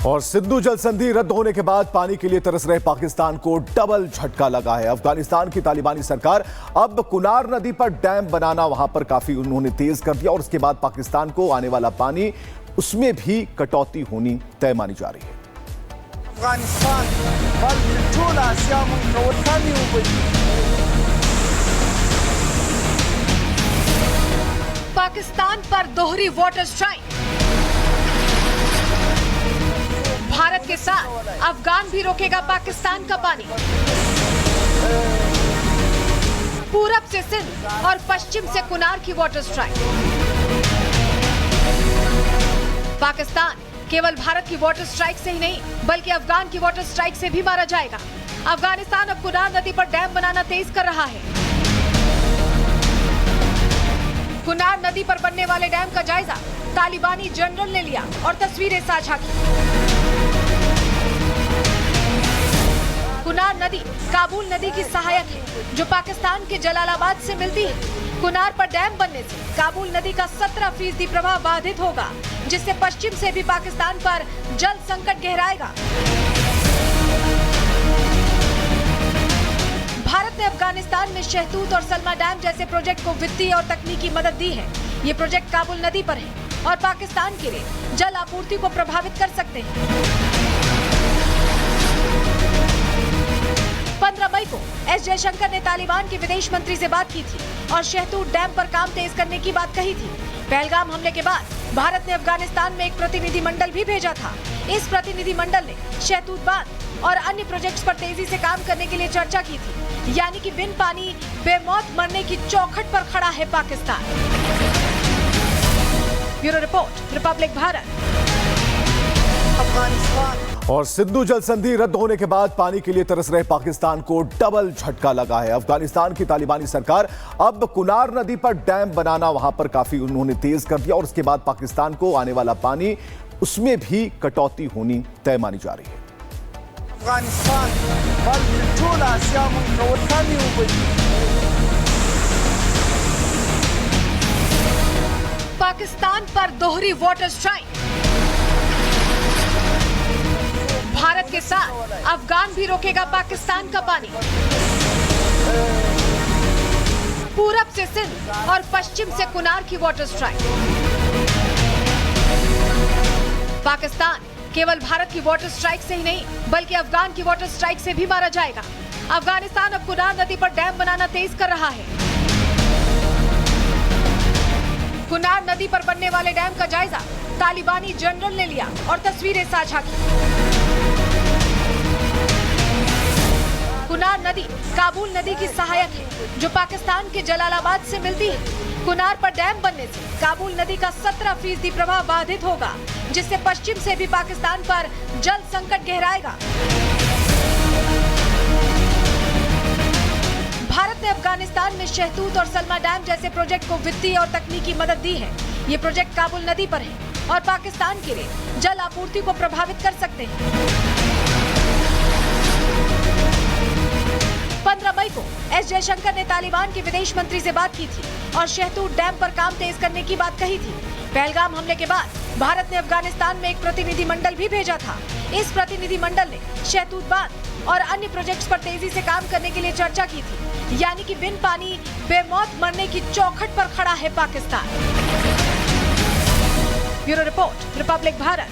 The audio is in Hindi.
और सिंधु जल संधि रद्द होने के बाद पानी के लिए तरस रहे पाकिस्तान को डबल झटका लगा है। अफगानिस्तान की तालिबानी सरकार अब कुनार नदी पर डैम बनाना वहां पर काफी उन्होंने तेज कर दिया और उसके बाद पाकिस्तान को आने वाला पानी उसमें भी कटौती होनी तय मानी जा रही है। पाकिस्तान पर दोहरी वाटर स्ट्राइक। भारत के साथ अफगान भी रोकेगा पाकिस्तान का पानी। पूरब से सिंध और पश्चिम से कुनार की वाटर स्ट्राइक। पाकिस्तान केवल भारत की वाटर स्ट्राइक से ही नहीं बल्कि अफगान की वाटर स्ट्राइक से भी मारा जाएगा। अफगानिस्तान अब कुनार नदी पर डैम बनाना तेज कर रहा है। कुनार नदी पर बनने वाले डैम का जायजा तालिबानी जनरल ने लिया और तस्वीरें साझा की। कुनार नदी काबुल नदी की सहायक है जो पाकिस्तान के जलालाबाद से मिलती है। कुनार पर डैम बनने से काबुल नदी का 17% प्रवाह बाधित होगा, जिससे पश्चिम से भी पाकिस्तान पर जल संकट गहराएगा। भारत ने अफगानिस्तान में शहतूत और सलमा डैम जैसे प्रोजेक्ट को वित्तीय और तकनीकी मदद दी है। ये प्रोजेक्ट काबुल नदी पर है और पाकिस्तान के लिए जल आपूर्ति को प्रभावित कर सकते हैं। 15 मई को एस जयशंकर ने तालिबान के विदेश मंत्री से बात की थी और शहतूत डैम पर काम तेज करने की बात कही थी। पहलगाम हमले के बाद भारत ने अफगानिस्तान में एक प्रतिनिधि मंडल भी भेजा था। इस प्रतिनिधि मंडल ने शहतूत बांध और अन्य प्रोजेक्ट्स पर तेजी से काम करने के लिए चर्चा की थी। यानी कि बिन पानी बेमौत मरने की चौखट पर खड़ा है Pakistan. Bureau report, Republic Bharat. और सिंधु जल संधि रद्द होने के बाद पानी के लिए तरस रहे पाकिस्तान को डबल झटका लगा है। अफगानिस्तान की तालिबानी सरकार अब कुनार नदी पर डैम बनाना वहां पर काफी उन्होंने तेज कर दिया और उसके बाद पाकिस्तान को आने वाला पानी उसमें भी कटौती होनी तय मानी जा रही है। पाकिस्तान पर दोहरी वाटर स्ट्राइक। भारत के साथ अफगान भी रोकेगा पाकिस्तान का पानी। पूरब से सिंध और पश्चिम से कुनार की वाटर स्ट्राइक। पाकिस्तान केवल भारत की वाटर स्ट्राइक से ही नहीं बल्कि अफगान की वाटर स्ट्राइक से भी मारा जाएगा। अफगानिस्तान अब कुनार नदी पर डैम बनाना तेज कर रहा है। कुनार नदी पर बनने वाले डैम का जायजा तालिबानी जनरल ने लिया और तस्वीरें साझा की। कुनार नदी काबुल नदी की सहायक है जो पाकिस्तान के जलालाबाद से मिलती है। कुनार पर डैम बनने से काबुल नदी का 17% प्रवाह बाधित होगा, जिससे पश्चिम से भी पाकिस्तान पर जल संकट गहराएगा। भारत ने अफगानिस्तान में शहतूत और सलमा डैम जैसे प्रोजेक्ट को वित्तीय और तकनीकी मदद दी है। ये प्रोजेक्ट काबुल नदी पर है और पाकिस्तान के लिए जल आपूर्ति को प्रभावित कर सकते हैं। 15 मई को एस जयशंकर ने तालिबान के विदेश मंत्री से बात की थी और शहतूत डैम पर काम तेज करने की बात कही थी। पहलगाम हमले के बाद भारत ने अफगानिस्तान में एक प्रतिनिधि मंडल भी भेजा था। इस प्रतिनिधि मंडल ने शहतूत बांध और अन्य प्रोजेक्ट्स पर तेजी से काम करने के लिए चर्चा की थी। यानी कि बिन पानी बेमौत मरने की चौखट पर खड़ा है Pakistan. Bureau report, Republic Bharat.